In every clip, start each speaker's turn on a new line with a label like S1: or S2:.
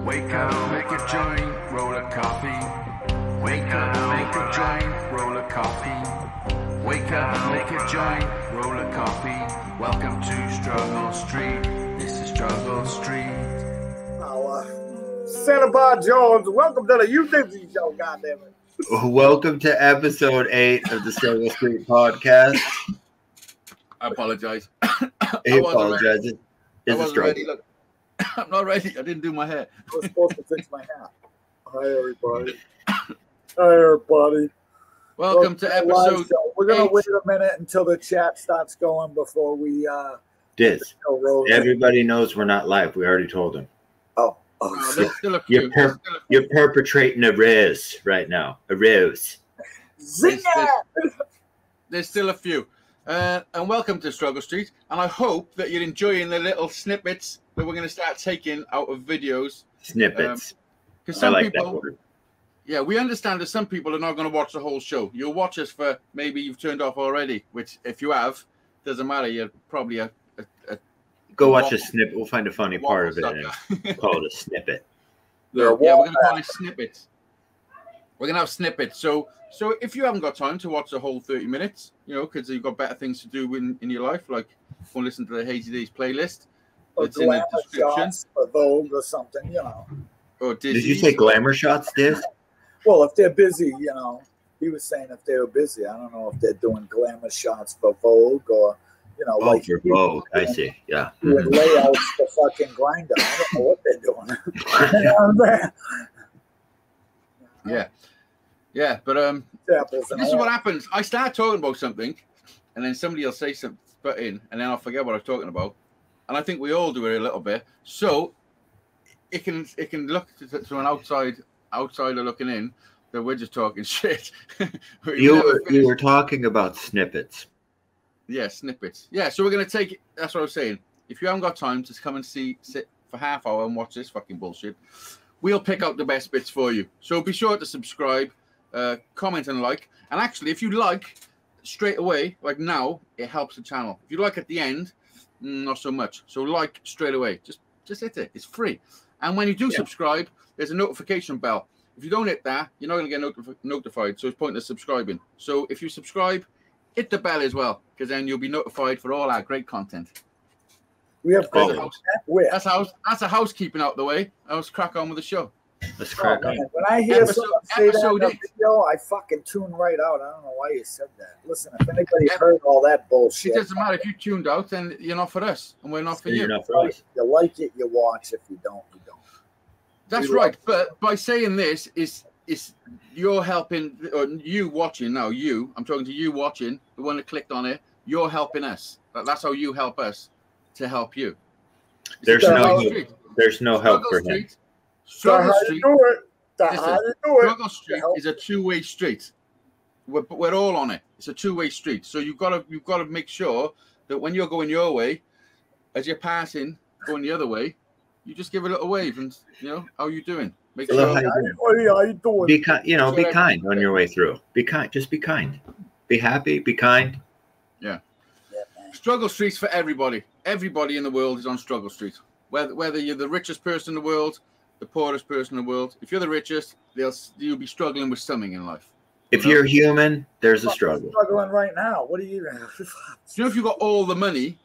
S1: Wake up, make a joint, roll a coffee. Wake up, make a joint, roll a coffee. Wake up, make a joint, roll a coffee. Welcome to Struggle Street. This is Struggle Street.
S2: Santa Bar Jones, welcome to the You Dizzy Show, goddammit.
S3: Welcome to episode 8 of the Strugglestreet podcast.
S4: I apologize.
S3: He apologizes.
S4: I wasn't ready. Look, I'm not ready. I didn't do my hair.
S2: I was supposed to fix my hat. Hi, everybody. Hi, everybody.
S4: Welcome to episode.
S2: We're going to wait a minute until the chat starts going before we.
S3: Everybody knows we're not live. We already told them.
S4: No, there's still a few.
S3: You're perpetrating a ruse right now. A ruse.
S4: There's still a few. And welcome to Struggle Street. And I hope that you're enjoying the little snippets that we're going to start taking out of videos.
S3: Snippets.
S4: Because some
S3: like
S4: people,
S3: that word.
S4: Yeah, we understand that some people are not going to watch the whole show. You'll watch us for maybe you've turned off already, which if you have, doesn't matter. You're probably a
S3: Go watch a snippet. We'll find a funny part of it and call it a snippet.
S4: Yeah, we're going to call it snippets. We're going to have snippets. So if you haven't got time to watch the whole 30 minutes, you know, because you've got better things to do in your life, like go and listen to the HAZEYDAZE playlist. It's in the description.
S2: Or Vogue or something, you know.
S4: Or Disney.
S3: Did you say glamour shots, Diz?
S2: Well, if they're busy, you know, he was saying if they were busy. I don't know if they're doing glamour shots for Vogue or, you know, like
S3: for Vogue. I see. Yeah.
S2: Doing layouts for fucking Grinder. I don't know what they're doing. You know what I'm saying?
S4: Yeah, but this is what happens. I start talking about something, and then somebody will say something in, and then I'll forget what I'm talking about. And I think we all do it a little bit. So it can look to an outsider looking in that we're just talking shit.
S3: You were talking about snippets.
S4: Yeah, snippets. Yeah, so we're gonna take it. That's what I was saying. If you haven't got time to come and sit for half hour and watch this fucking bullshit, we'll pick out the best bits for you. So be sure to subscribe, comment and like. And actually, if you like straight away, like now, it helps the channel. If you like at the end, not so much. So like straight away. Just hit it. It's free. And when you do subscribe, there's a notification bell. If you don't hit that, you're not going to get notified. So it's pointless subscribing. So if you subscribe, hit the bell as well, because then you'll be notified for all our great content.
S2: We have
S4: that's a housekeeping out the way. Let's crack on with the show.
S3: Let's crack on.
S2: When I hear someone say that in the video, I fucking tune right out. I don't know why you said that. Listen, if anybody heard all that bullshit,
S4: it doesn't matter. If you tuned out, then you're not for us, and we're not for you.
S3: You're not for us.
S2: You like it, you watch. If you don't, you don't.
S4: That's right. But by saying this is you're helping, or you watching now. I'm talking to you watching, the one that clicked on it. You're helping us. That's how you help us to help you.
S3: There's no help for him.
S4: Struggle Street is a two-way street. We're all on it. It's a two-way street. So you've got to make sure that when you're going your way, as you're passing, going the other way, you just give a little wave and how you doing. Make sure.
S2: How you doing?
S3: Be kind. Be kind on your way through. Be kind. Just be kind. Be happy. Be kind.
S4: Yeah. Struggle Street's for everybody. Everybody in the world is on Struggle Street. Whether you're the richest person in the world, the poorest person in the world. If you're the richest, you'll be struggling with something in life.
S3: If you're human, there's a struggle.
S2: I'm struggling right now. What are you?
S4: If you got all the money,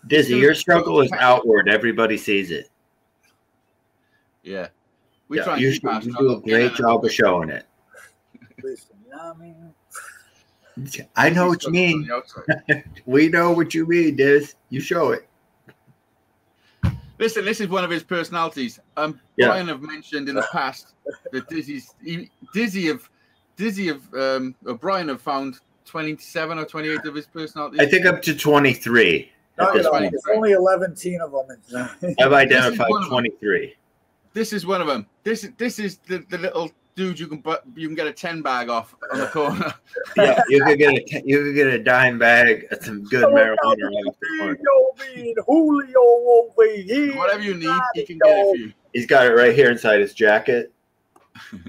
S3: Dizzy, your struggle is outward. Everybody sees it.
S4: Yeah.
S3: You do a great job of showing it.
S2: Listen, you know what I mean?
S3: I know what you mean. We know what you mean, Diz. You show it.
S4: Listen, this is one of his personalities. Brian have mentioned in the past that Brian have found 27 or 28 of his personalities.
S3: I think up to 23.
S2: There's only 11 of them.
S3: I've identified 23.
S4: This is one of them. This is the little dude you can get a 10 bag off on the corner.
S3: Yeah, you could get a dime bag of some good marijuana off the corner.
S2: Julio over here.
S4: Whatever you need, he can get it for you.
S3: He's got it right here inside his jacket.
S2: I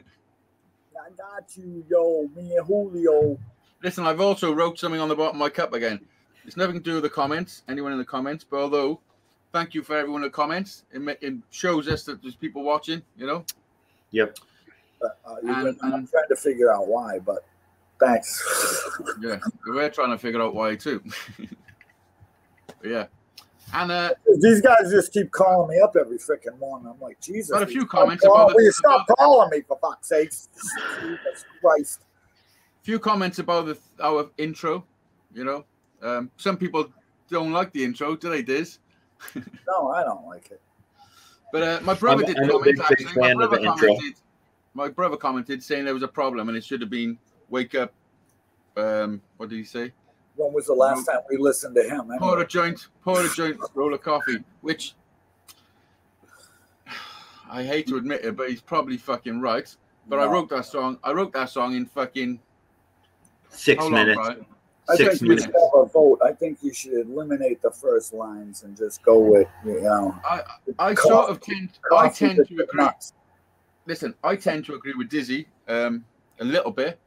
S2: got you, me and Julio.
S4: Listen, I've also wrote something on the bottom of my cup again. It's nothing to do with the comments, anyone in the comments, but although Thank you for everyone that comments. It shows us that there's people watching, you know.
S3: Yep.
S2: I'm trying to figure out why, but thanks.
S4: Yeah, we're trying to figure out why too. Yeah. And
S2: these guys just keep calling me up every freaking morning. I'm like, Jesus.
S4: Got a few comments about
S2: will you stop calling me, for fuck's sake? Jesus Christ.
S4: Few comments about our intro, you know. Some people don't like the intro, do they, Diz?
S2: No, I don't like it.
S4: But my brother did comment, actually. My brother commented saying there was a problem and it should have been wake up. What did he say?
S2: When was the last time we listened to him? Anyway?
S4: Pour a joint, roll of coffee, which I hate to admit it, but he's probably fucking right. But no. I wrote that song in fucking
S3: 6 minutes.
S4: Right?
S2: I think you should have a vote. I think you should eliminate the first lines and just go with, you know.
S4: I tend to agree. Nuts. Listen, I tend to agree with Dizzy a little bit.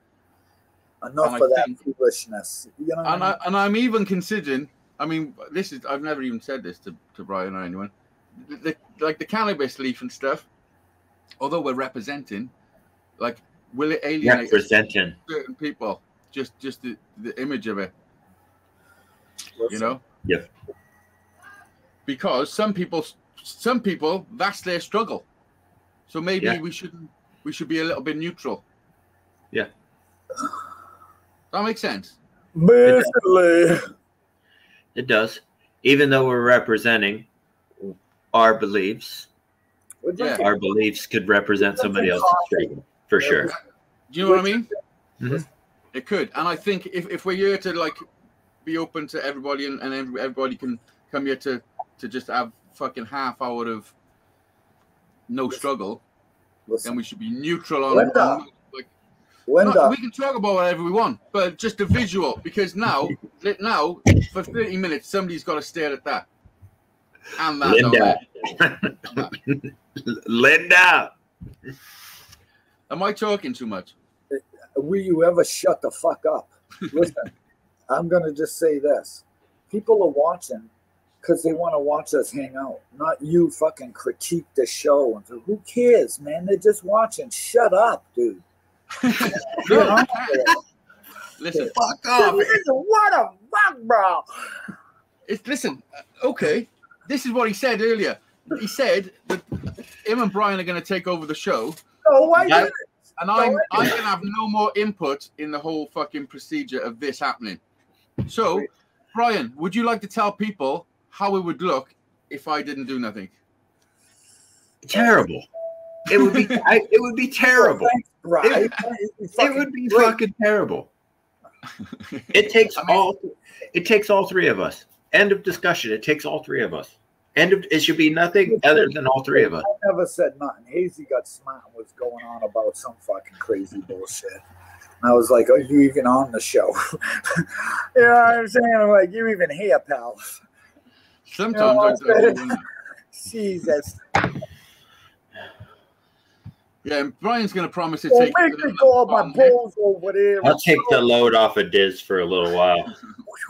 S2: Enough of that foolishness. You know
S4: and I'm even considering, I mean, I've never even said this to Brian or anyone. Like the cannabis leaf and stuff, although we're representing, like, will it alienate certain people? Just the image of it. You know?
S3: Yeah.
S4: Because some people, that's their struggle. So maybe we should be a little bit neutral.
S3: Yeah.
S4: That makes sense.
S2: Basically.
S3: It does. Even though we're representing our beliefs, our beliefs could represent somebody else's struggle, for sure.
S4: Do you know what I mean?
S3: Mm-hmm.
S4: It could. And I think if we're here to, like, be open to everybody and everybody can come here to just have fucking half hour of no struggle, then we should be neutral on we can talk about whatever we want, but just a visual, because now for 30 minutes somebody's got to stare at that and that.
S3: Linda,
S4: am I talking too much?
S2: Will you ever shut the fuck up? Listen, I'm gonna just say this: people are watching because they want to watch us hang out, not you fucking critique the show. And so, who cares, man? They're just watching. Shut up, dude.
S4: Listen,
S2: fuck off. What a fuck, bro.
S4: Listen, okay. This is what he said earlier. He said that him and Brian are going to take over the show.
S2: Oh, why did it?
S4: And I'm going to have no more input in the whole fucking procedure of this happening. So, Brian, would you like to tell people how it would look if I didn't do nothing?
S3: Terrible. It would be. It would be terrible.
S2: Right.
S3: It would be fucking terrible. It takes It takes all three of us. End of discussion. It takes all three of us. It should be nothing other than all three of us.
S2: I never said nothing. Hazy got smart and was going on about some fucking crazy bullshit. And I was like, "Are you even on the show?" You know what I'm saying? I'm like, "You even here, pal?"
S4: Sometimes
S2: Jesus.
S4: Yeah, and Brian's going to promise to
S2: take my balls over there.
S3: I'll take the load off of Diz for a little while.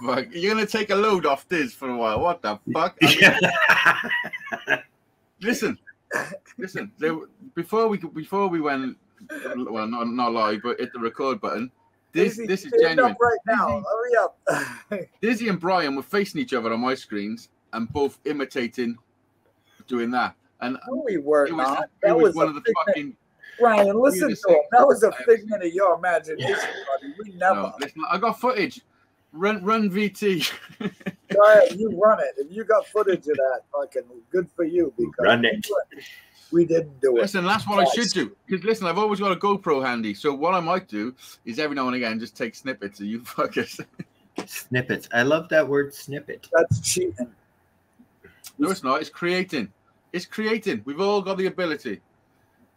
S4: You're going to take a load off Diz for a while. What the fuck? I mean, listen. Before we went, well, not live, but hit the record button. This is genuine.
S2: Right now, hurry up.
S4: Dizzy and Brian were facing each other on my screens and both imitating doing that. And
S2: no, we were not.
S4: It was one of the fucking.
S2: Brian, listen to him. That was a figment of your imagination, buddy. We never.
S4: No, listen, I got footage. Run VT.
S2: Go ahead, you run it. If you got footage of that, fucking good for you. Because
S3: run it.
S2: We didn't do it.
S4: Listen, that's what I should do. Because listen, I've always got a GoPro handy. So what I might do is every now and again just take snippets of you fuckers.
S3: Snippets. I love that word, snippet.
S2: That's cheating.
S4: No, it's not. It's creating. It's creating. We've all got the ability.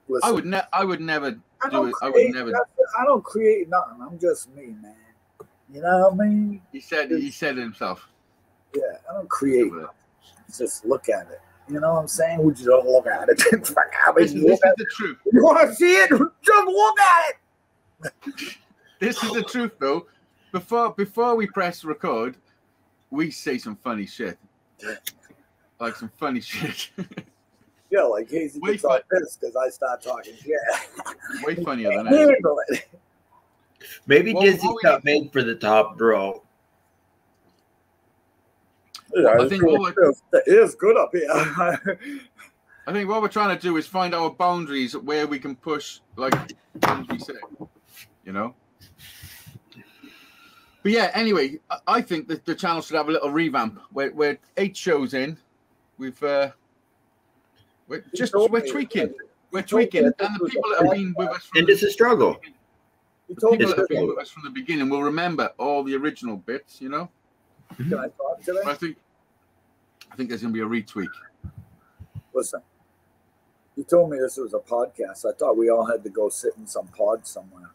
S4: Listen, I would never do it. I would never.
S2: I don't create nothing. I'm just me, man. You know what I mean?
S4: He said it himself.
S2: Yeah, I don't create. Just look at it. You know what I'm saying? We just don't look at it. This is
S4: the truth.
S2: You want to see it? Just look at it.
S4: This is the truth, though. Before we press record, we say some funny shit. like some funny shit.
S2: Yeah, like Hazy
S4: Way
S2: gets all pissed because I start talking shit.
S4: Way funnier than
S2: Handle
S4: that.
S2: it.
S3: Maybe
S4: Well,
S3: Dizzy's
S4: what we
S3: not made for the top, bro.
S2: Yeah,
S4: I think what
S2: it is good up here.
S4: I think what we're trying to do is find our boundaries where we can push, like things we say, you know. But yeah, anyway, I think that the channel should have a little revamp. We're 8 shows in. We're tweaking. We're tweaking, and the people that have been with us
S3: And it's a struggle.
S4: the people that have been with us from the beginning will remember all the original bits, you know.
S2: Can I talk to them?
S4: I think there's going to be a retweak.
S2: Listen, you told me this was a podcast. I thought we all had to go sit in some pod somewhere.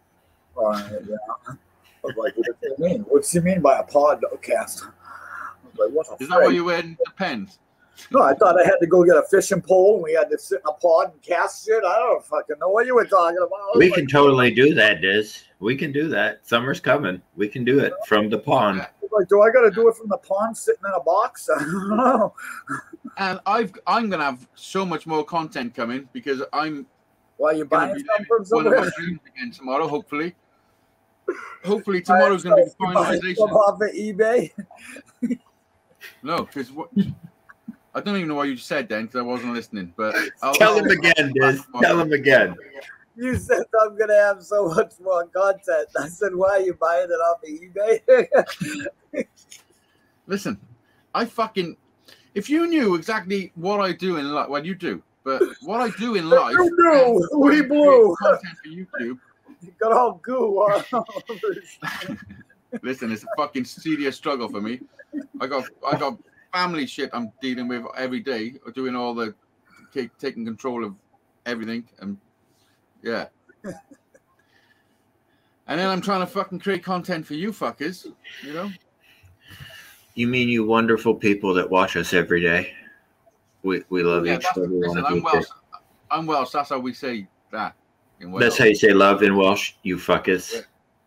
S2: Yeah. I was like, what does it mean? What's he mean by a podcast? I was like, what the
S4: Is that why you wear the pens?
S2: No, I thought I had to go get a fishing pole and we had to sit in a pod and cast shit. I don't fucking know what you were talking about.
S3: We can totally do that, Diz. We can do that. Summer's coming. We can do it from the pond.
S2: Like, do I got to do it from the pond sitting in a box? I don't know.
S4: And I'm going to have so much more content coming because I'm
S2: Why you buying stuff from
S4: one of
S2: somewhere?
S4: my dreams again tomorrow, hopefully. Hopefully tomorrow's going to be the finalization.
S2: Off of eBay?
S4: No, because I don't even know why you said then because I wasn't listening. But
S3: Tell him again, Diz. Tell him again.
S2: You said I'm going to have so much more content. I said, why are you buying it off of eBay?
S4: Listen, if you knew exactly what I do in life, well, you do, but what I do in life,
S2: You knew. We blew.
S4: content for YouTube.
S2: You got all goo all over.
S4: Listen, it's a fucking serious struggle for me. I got family shit I'm dealing with every day, doing all the taking control of everything, and yeah. And then I'm trying to fucking create content for you fuckers, you know.
S3: You mean you wonderful people that watch us every day? We love each other.
S4: Listen, I'm Welsh. I'm Welsh. That's how we say that in Welsh.
S3: That's how you say love in Welsh. You fuckers.
S4: Yeah.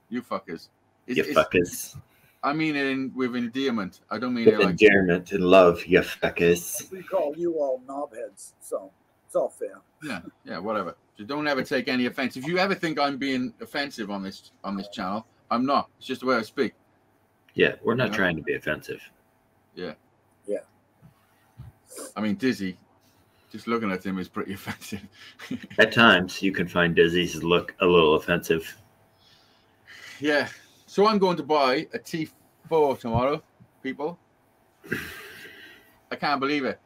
S4: You fuckers.
S3: You fuckers.
S4: I mean it with endearment. I don't mean
S3: With
S4: it like
S3: endearment and love. You fuckers.
S2: We call you all knobheads, so it's all fair.
S4: yeah, whatever. So don't ever take any offense. If you ever think I'm being offensive on this channel, I'm not. It's just the way I speak.
S3: Yeah, we're not trying to be offensive.
S4: Yeah.
S2: Yeah.
S4: I mean, Dizzy, just looking at him is pretty offensive.
S3: At times, you can find Dizzy's look a little offensive.
S4: Yeah. So I'm going to buy a T4 tomorrow, people. I can't believe it.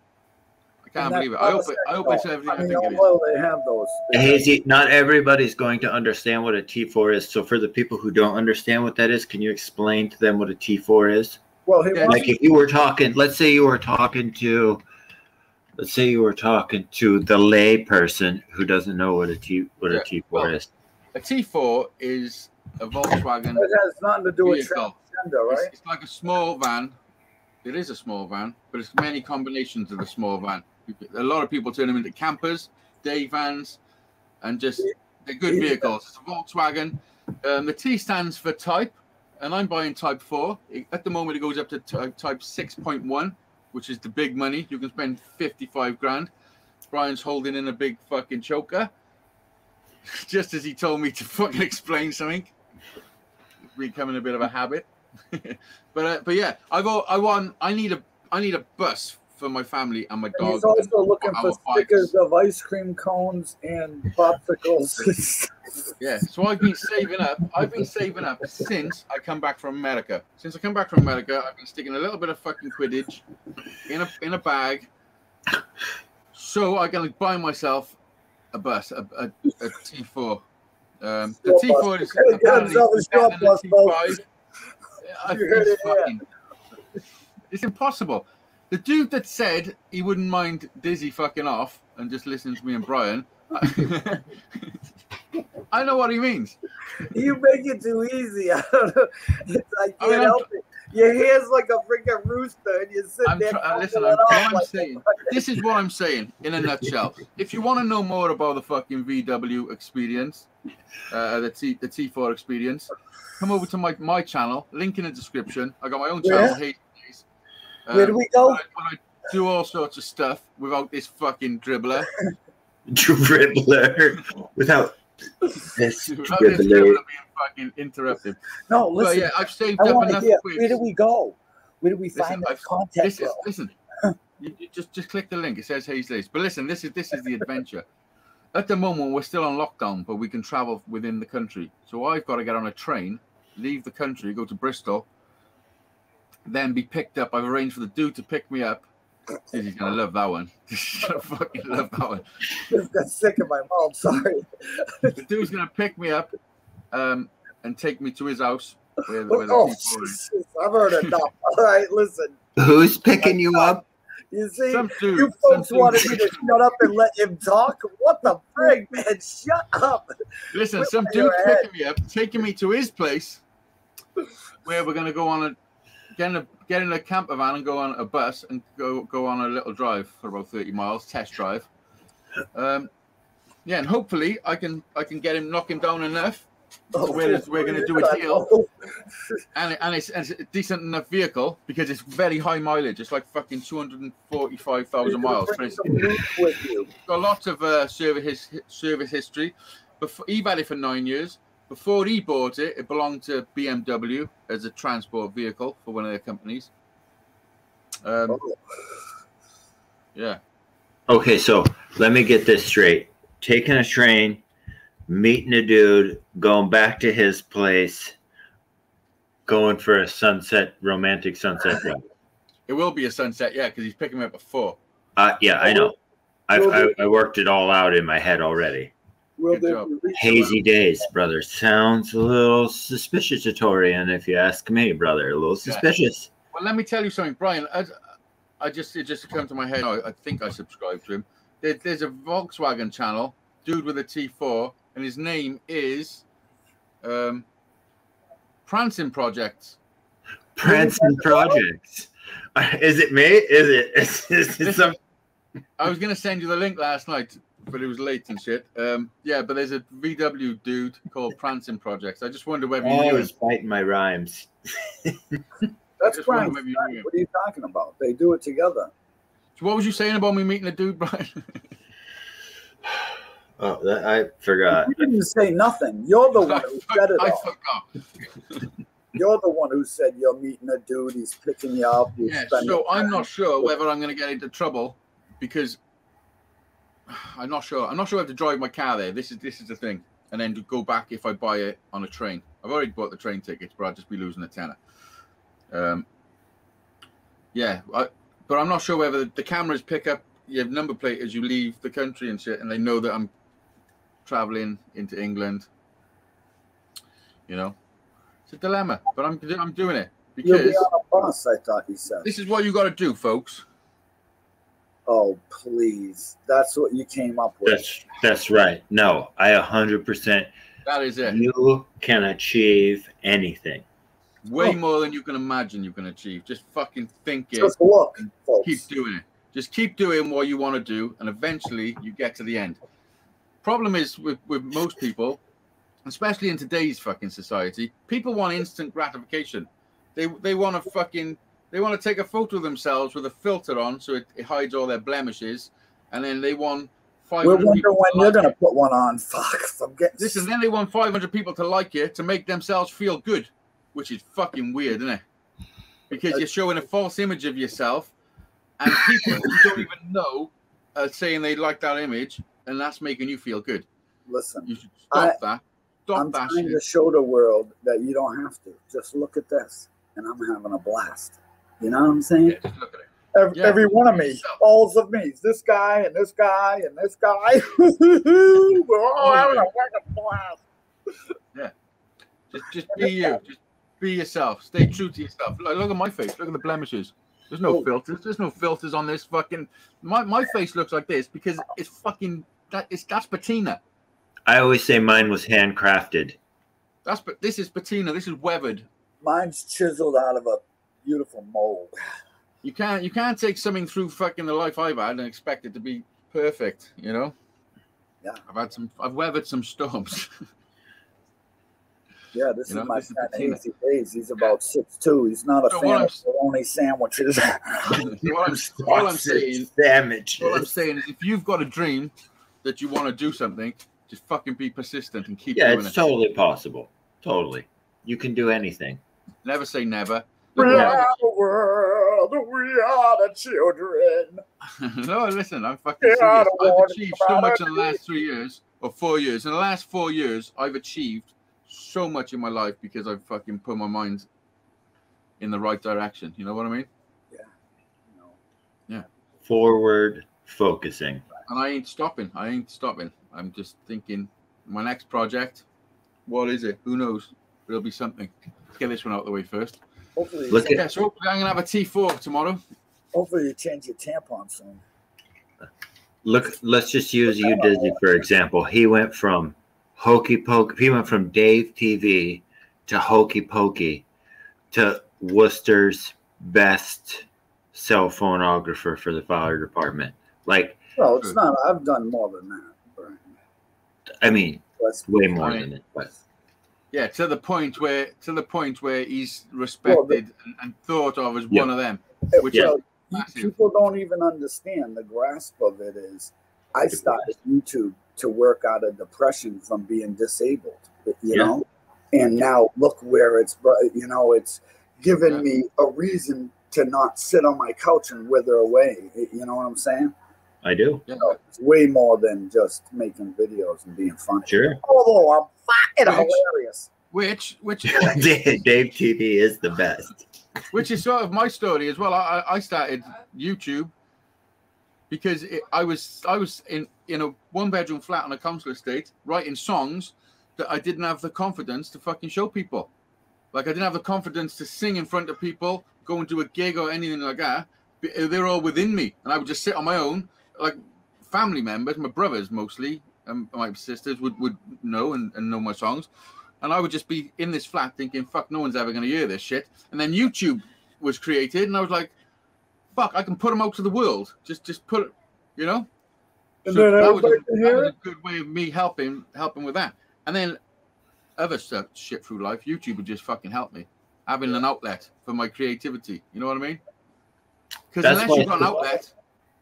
S4: I can't believe it. I hope it's everything I think it is.
S2: Well, they have those.
S3: Hazy, not everybody's going to understand what a T4 is. So for the people who don't understand what that is, can you explain to them what a T4 is?
S2: Well,
S3: Like if you were talking, let's say you were talking to the lay person who doesn't know what a T4 is.
S4: A T4 is a Volkswagen.
S2: It has nothing to do with
S4: vehicle.
S2: transgender, right?
S4: It's like a small van. It is a small van, but it's many combinations of a small van. A lot of people turn them into campers, day vans, and just they're good vehicles. It's a Volkswagen. The T stands for type, and I'm buying type 4. At the moment, it goes up to type 6.1, which is the big money. You can spend 55 grand. Brian's holding in a big fucking choker, just as he told me to fucking explain something. It's becoming a bit of a habit. but yeah, I need a bus for my family and my dog.
S2: He's also looking for stickers of ice cream cones and popsicles.
S4: Yeah, so I've been saving up since I come back from America. Since I come back from America, I've been sticking a little bit of fucking Quidditch in a bag, so I can buy myself a bus, a T4. The T4 is apparently better than the T5. It's impossible. The dude that said he wouldn't mind Dizzy fucking off and just listening to me and Brian, I know what he means.
S2: You make it too easy. I don't know. I can't help it. Your hair's like a freaking rooster, and you sit there.
S4: This is what I'm saying in a nutshell. If you want to know more about the fucking VW experience, the T4 experience, come over to my channel. Link in the description. I got my own channel. HAZEDAZE.
S2: Where do we go?
S4: do all sorts of stuff without this fucking dribbler.
S3: Without this
S4: Without this dribbler being fucking interrupted.
S2: No, listen.
S4: Well, yeah, I've saved
S2: I
S4: up
S2: want to
S4: enough
S2: hear.
S4: quids.
S2: Where do we go? Where do we find that content?
S4: Listen, you just click the link. It says HAZEYDAZE. But listen, this is the adventure. At the moment, we're still on lockdown, but we can travel within the country. So I've got to get on a train, leave the country, go to Bristol, then be picked up. I've arranged for the dude to pick me up. He's gonna love that one. He's gonna fucking love that one.
S2: Just got sick of my mom. Sorry.
S4: The dude's gonna pick me up, and take me to his house. Where
S2: Jesus, I've heard enough. All right, listen.
S3: Who's picking you up?
S2: You see,
S4: Dude,
S2: you folks wanted me to shut up and let him talk. What the frig, man? Shut up.
S4: Listen, some dude's picking me up, taking me to his place, where we're gonna go on get in a camper van and go on a bus and go on a little drive for about 30 miles, test drive. Yeah, and hopefully I can knock him down enough. We're going to do a deal, and it's a decent enough vehicle because it's very high mileage. It's like fucking 245,000 miles. Got lots of service history. He had it for 9 years. Before he bought it, it belonged to BMW as a transport vehicle for one of their companies. Yeah.
S3: Okay, so let me get this straight. Taking a train, meeting a dude, going back to his place, going for a romantic sunset drive.
S4: It will be a sunset, yeah, because he's picking me up at 4.
S3: Yeah, I know. I worked it all out in my head already. Hazy days, brother. Sounds a little suspicious-torian, if you ask me, brother. A little suspicious.
S4: Yeah. Well, let me tell you something, Brian. It just came to my head. I think I subscribed to him. There's a Volkswagen channel, dude with a T4, and his name is Prancing Projects.
S3: Prancing Projects. Is it me? Is it some?
S4: I was gonna send you the link last night, but it was late and shit. Yeah, but there's a VW dude called Prancing Projects. I just wonder whether you knew.
S3: I was fighting my rhymes.
S2: That's Brian. What are you talking about? They do it together.
S4: So what was you saying about me meeting a dude, Brian?
S3: Oh, I forgot.
S2: You didn't say nothing. You're the one who said it all.
S4: I forgot.
S2: You're the one who said you're meeting a dude. He's picking you up.
S4: Yeah, so I'm not sure whether I'm going to get into trouble because I'm not sure. I'm not sure how to drive my car there. This is the thing, and then to go back if I buy it on a train. I've already bought the train tickets, but I'll just be losing a tenner. Yeah, but I'm not sure whether the cameras pick up your number plate as you leave the country and shit, and they know that I'm traveling into England. You know, it's a dilemma, but I'm doing it because
S2: you'll be on a bus. I thought you said
S4: this is what you got to do, folks.
S2: Oh, please! That's what you came up with.
S3: That's right. No, I 100%.
S4: That is it.
S3: You can achieve anything.
S4: Way more than you can imagine you can achieve. Just fucking think it.
S2: Just look, folks.
S4: Keep doing it. Just keep doing what you want to do, and eventually you get to the end. Problem is with most people, especially in today's fucking society, people want instant gratification. They want to take a photo of themselves with a filter on so it hides all their blemishes, and then they want 500
S2: We'll
S4: people
S2: wonder when you're going to put one on. Fuck, I'm getting...
S4: Listen, then they want 500 people to like you to make themselves feel good, which is fucking weird, isn't it? Because you're showing a false image of yourself, and people who don't even know are saying they like that image, and that's making you feel good.
S2: Listen,
S4: you should stop that.
S2: I'm trying to show the world that you don't have to. Just look at this, and I'm having a blast. You know what I'm saying?
S4: Yeah, just look at it.
S2: Every one of me, all of me, this guy and this guy and this guy. We're all having a fucking blast.
S4: Yeah, just be you. Just be yourself. Stay true to yourself. Look at my face. Look at the blemishes. There's no filters. There's no filters on this fucking. My face looks like this because it's fucking. That's patina.
S3: I always say mine was handcrafted.
S4: This is patina. This is weathered.
S2: Mine's chiseled out of a beautiful mold.
S4: You can't take something through fucking the life I've had and expect it to be perfect. You know.
S2: Yeah.
S4: I've weathered some storms.
S2: Yeah, this
S4: You know,
S2: is my
S4: this is
S2: friend
S4: patina.
S2: HAZEYDAZE. He's about 6'2". He's not a
S4: So
S2: fan
S4: what
S2: of bologna sandwiches.
S4: all I'm saying
S3: Sandwiches.
S4: is if you've got a dream that you want to do something, just fucking be persistent and keep
S3: Yeah,
S4: doing
S3: it's
S4: it.
S3: totally possible. Totally. You can do anything.
S4: Never say never.
S2: We
S4: Look,
S2: are the world. We are the children.
S4: no, listen, I'm fucking
S2: Yeah, I
S4: serious.
S2: don't
S4: I've
S2: want
S4: achieved
S2: to
S4: so
S2: come
S4: much
S2: out
S4: in the last 3 years or 4 years. In the last 4 years, I've achieved so much in my life because I've fucking put my mind in the right direction. You know what I mean?
S2: Yeah. No.
S4: Yeah.
S3: Forward focusing.
S4: And I ain't stopping. I'm just thinking, my next project, what is it? Who knows? It'll be something. Let's get this one out of the way first.
S2: Hopefully,
S3: Look
S4: Yeah, so I'm gonna have a T4 tomorrow.
S2: hopefully you change your tampon soon.
S3: Let's just use you, Dizzy, for example. He went from Hokey Pokey. He went from Dave TV to Hokey Pokey to Worcester's best cell phonographer for the fire department. Like,
S2: Well, it's not. I've done more than that, Brian.
S3: I mean,
S2: Let's
S3: way more than it. But
S4: Yeah, to the point where he's respected and thought of as one of them. Which
S3: Yeah.
S2: Well,
S4: massive.
S2: people don't even understand the grasp of it is I started YouTube to work out of depression from being disabled, you know, and now look where it's, you know, it's given me a reason to not sit on my couch and wither away. You know what I'm saying?
S3: I do.
S4: Yeah.
S2: So it's way more than just making videos and being funny.
S3: Sure.
S2: Although I'm fucking hilarious.
S4: Which
S3: Dave TV is the best.
S4: which is sort of my story as well. I started YouTube because I was in a 1-bedroom flat on a council estate writing songs that I didn't have the confidence to fucking show people. Like I didn't have the confidence to sing in front of people, go and do a gig or anything like that. They're all within me, and I would just sit on my own. Like family members, my brothers mostly, and my sisters would know and know my songs. And I would just be in this flat thinking, fuck, no one's ever going to hear this shit. And then YouTube was created, and I was like, fuck, I can put them out to the world. Just put it, you know?
S2: And
S4: So
S2: then
S4: that was
S2: everybody can hear
S4: a good way of me helping with that. And then other stuff, shit through life, YouTube would just fucking help me. Having an outlet for my creativity. You know what I mean? Because unless you've got an outlet...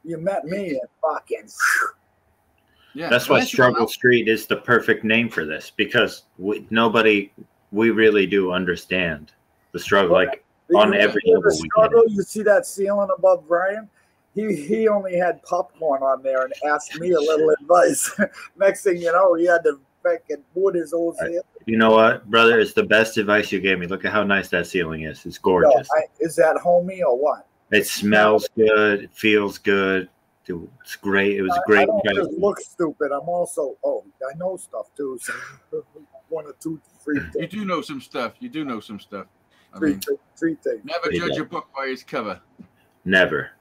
S2: You met me and fucking...
S4: Yeah,
S3: That's why Strugglestreet is the perfect name for this, because we really do understand the struggle, like on every level.
S2: You see that ceiling above Brian? He only had popcorn on there and asked me a little advice. Next thing you know, he had to fucking wood his old ceiling.
S3: You know what, brother? It's the best advice you gave me. Look at how nice that ceiling is. It's gorgeous.
S2: Is that homey or what?
S3: It smells good. It feels good. It's great. It was a great.
S2: I don't just look stupid. I'm also, I know stuff too. So 1 or 2, 3 things.
S4: You do know some stuff. I
S2: Three
S4: mean,
S2: things.
S4: never judge a book by its cover.
S3: Never.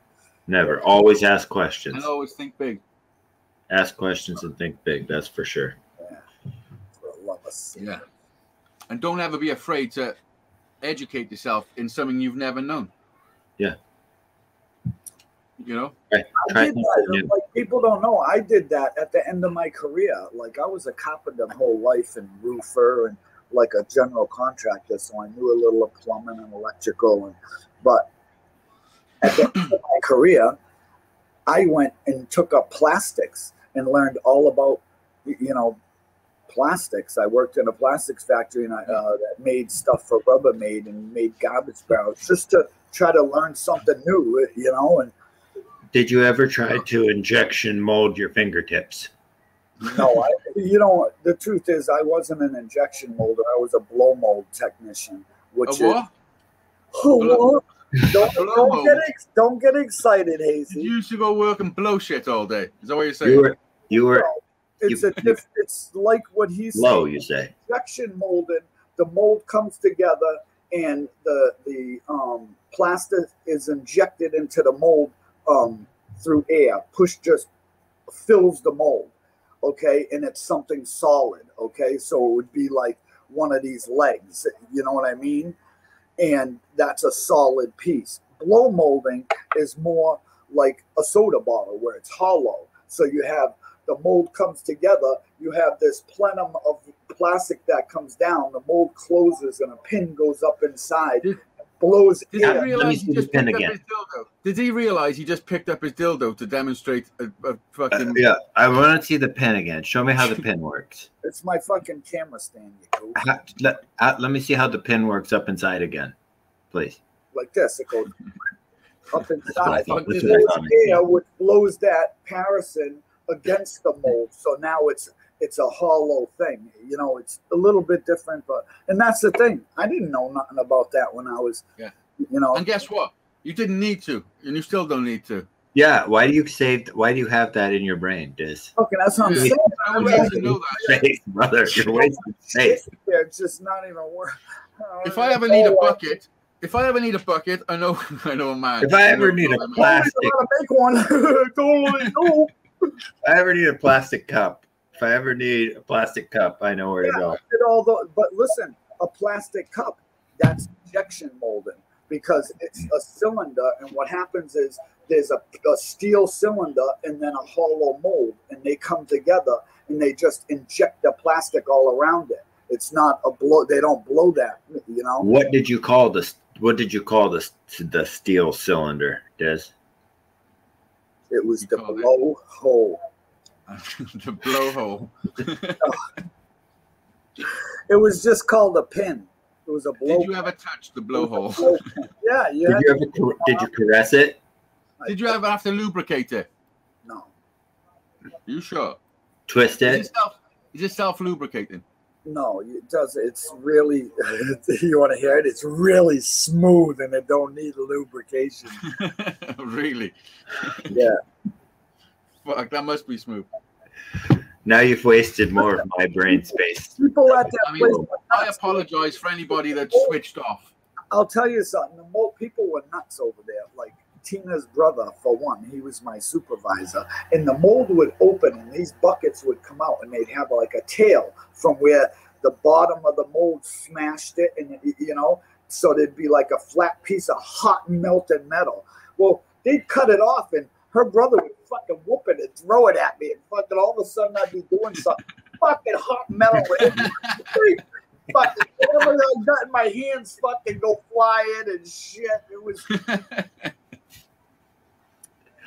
S3: Always ask questions.
S4: And always think big.
S3: Ask questions and think big. That's for sure.
S2: Yeah. For the love of sin.
S4: Yeah. And don't ever be afraid to educate yourself in something you've never known.
S3: Yeah.
S4: You know?
S3: Right.
S2: I did that. Like, people don't know. I did that at the end of my career. Like I was a carpenter my whole life and roofer and like a general contractor, so I knew a little of plumbing and electrical. But at the end of my career, I went and took up plastics and learned all about, plastics. I worked in a plastics factory and that made stuff for Rubbermaid and made garbage barrels just to try to learn something new, and
S3: did you ever try to injection mold your fingertips?
S2: No, the truth is I wasn't an injection molder. I was a blow mold technician. Which
S4: what?
S2: Don't get excited, Hazy.
S4: You used to go work and blow shit all day. Is that what you're saying?
S3: You were.
S2: It's like what he's
S3: low.
S2: saying.
S3: You say
S2: injection molded. The mold comes together, and the plastic is injected into the mold through air. Push just fills the mold. Okay, and it's something solid. Okay, so it would be like one of these legs. You know what I mean? And that's a solid piece. Blow molding is more like a soda bottle where it's hollow. So you have the mold comes together, you have this plenum of plastic that comes down. The mold closes and a pin goes up inside. Blows
S4: Did
S2: air.
S4: he realize he just picked up his dildo? Did he realize he just picked up his dildo to demonstrate a fucking...
S3: Yeah, I want to see the pin again. Show me how the pin works.
S2: It's my fucking camera stand, you goof.
S3: Let me see how the pin works up inside again, please.
S2: Like this, it goes up inside.
S3: That's
S2: There's
S3: what I thought.
S2: air which blows that paraffin against the mold, so now it's a hollow thing. You know, it's a little bit different, but and that's the thing. I didn't know nothing about that when I was, you know.
S4: And guess what? You didn't need to, and you still don't need to.
S3: Yeah, why do you have that in your brain, Diz?
S2: Okay, that's what I'm saying.
S4: I want you to know that.
S3: Space, brother, you're wasting space.
S2: It's just not even worth.
S4: If I ever need a bucket, I know a man.
S3: If I ever need a plastic,
S2: make one. Totally no.
S3: if I ever need a plastic cup, I know where to go.
S2: But listen, a plastic cup, that's injection molding because it's a cylinder, and what happens is there's a steel cylinder and then a hollow mold, and they come together and they just inject the plastic all around it. It's not a blow. They don't blow that, you know.
S3: What did you call this? What did you call the steel cylinder, Des?
S2: It was the blowhole.
S4: The blowhole.
S2: It was just called a pin. It was a blow.
S4: Did you ever touch the blowhole?
S2: Yeah.
S3: Did you caress it?
S4: Did you ever have to lubricate it?
S2: No.
S4: You sure?
S3: Twist it?
S4: Is it self-lubricating?
S2: No, it does. It's really, you want to hear it? It's really smooth and it don't need lubrication.
S4: Really?
S2: Yeah.
S4: Fuck, that must be smooth.
S3: Now you've wasted more of my brain space.
S2: People at that place.
S4: I apologize for anybody that switched off.
S2: I'll tell you something. The more people were nuts over there. Like Tina's brother, for one, he was my supervisor. And the mold would open and these buckets would come out and they'd have like a tail from where the bottom of the mold smashed it. And, you know, so there'd be like a flat piece of hot melted metal. Well, they'd cut it off and her brother would fucking whoop it and throw it at me. And fucking all of a sudden I'd be doing something. Fucking hot metal. Fucking whatever I got in my hands fucking go flying and shit. It was...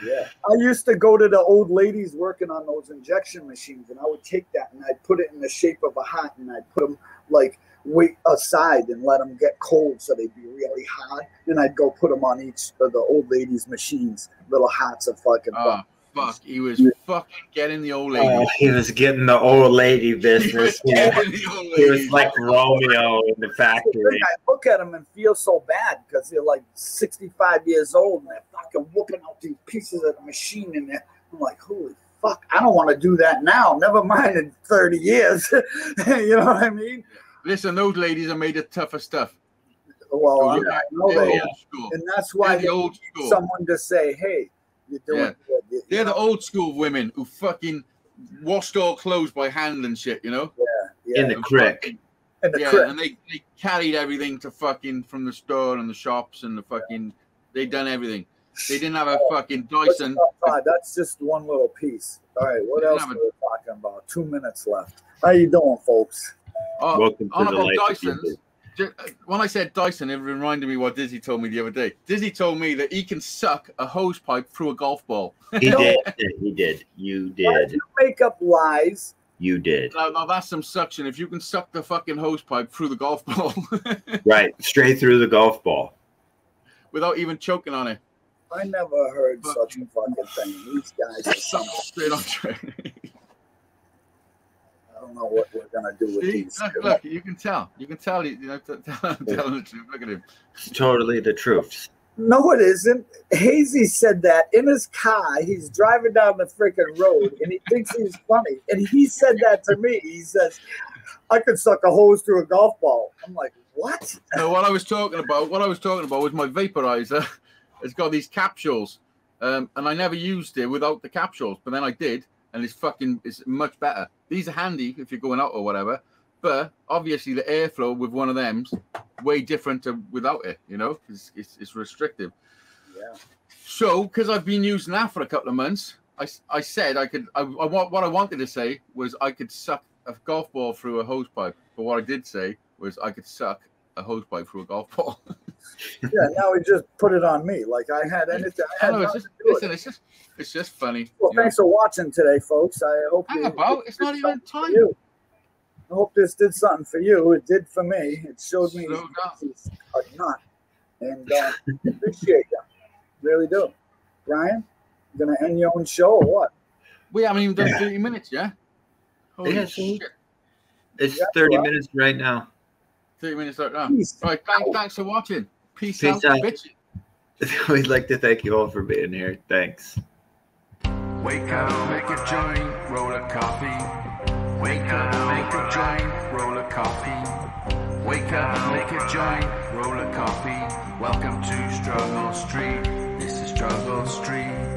S2: Yeah, I used to go to the old ladies working on those injection machines, and I would take that and I'd put it in the shape of a hat, and I'd put them like way aside and let them get cold so they'd be really hot. And I'd go put them on each of the old ladies' machines, little hats of fucking.
S4: Oh, fuck! He was fucking getting the old lady.
S3: Oh, he was getting the old lady business. He was like Romeo in the factory.
S2: I look at them and feel so bad because they're like 65 years old and they're fucking whooping out these pieces of the machine in there. I'm like, holy fuck! I don't want to do that now. Never mind in 30 years. You know what I mean?
S4: Listen, those ladies are made of tougher stuff.
S2: Well, I know they are. And that's why
S4: the old school.
S2: Someone to say, hey, you're doing good.
S4: They're the old school women who fucking washed all clothes by hand and shit, you know?
S2: Yeah.
S3: In the crick.
S2: In the crick.
S4: And they carried everything to fucking from the store and the shops and the fucking, they done everything. They didn't have a fucking Dyson.
S2: That's just one little piece. All right, what else are we talking about? 2 minutes left. How you doing, folks?
S3: Welcome to the life
S4: Dysons. When I said Dyson, it reminded me what Dizzy told me the other day. Dizzy told me that he can suck a hose pipe through a golf ball.
S3: He did. He did. You did.
S2: Why did you make up lies?
S3: You did.
S4: No, that's some suction. If you can suck the fucking hose pipe through the golf ball.
S3: Right, straight through the golf ball.
S4: Without even choking on it.
S2: I never heard such a fucking thing. These guys are something
S4: straight on track.
S2: I don't know what we're gonna do with these.
S4: Look, you can tell. You can tell. You know, telling the truth. Look at him.
S3: It's totally the truth.
S2: No, it isn't. Hazy said that in his car. He's driving down the freaking road, and he thinks he's funny. And he said that to me. He says, "I could suck a hose through a golf ball." I'm like, "What?"
S4: No, what I was talking about was my vaporizer. It's got these capsules, and I never used it without the capsules, but then I did. And it's much better. These are handy if you're going out or whatever, but obviously the airflow with one of them's way different to without it. You know, it's restrictive.
S2: Yeah.
S4: So because I've been using that for a couple of months, I said I could. What I wanted to say was I could suck a golf ball through a hose pipe. But what I did say was I could suck a hose pipe through a golf ball.
S2: Yeah, now he just put it on me. Like I had anything. I had
S4: it's just funny.
S2: Well, thanks for watching today, folks. I hope
S4: it's not even time.
S2: I hope this did something for you. It did for me. It showed me he's a nut, and appreciate you. Really do. Brian, you gonna end your own show or what?
S4: We haven't even done 30 minutes, yeah? Holy shit.
S3: It's 30 minutes right now.
S4: 30 minutes right now. Right, thanks for watching. Peace out. Bitch.
S3: We'd like to thank you all for being here. Thanks.
S1: Wake up, make a joint, roll a coffee. Wake up, make a joint, roll a coffee. Wake up, make a joint, roll a coffee. Welcome to Struggle Street. This is Struggle Street.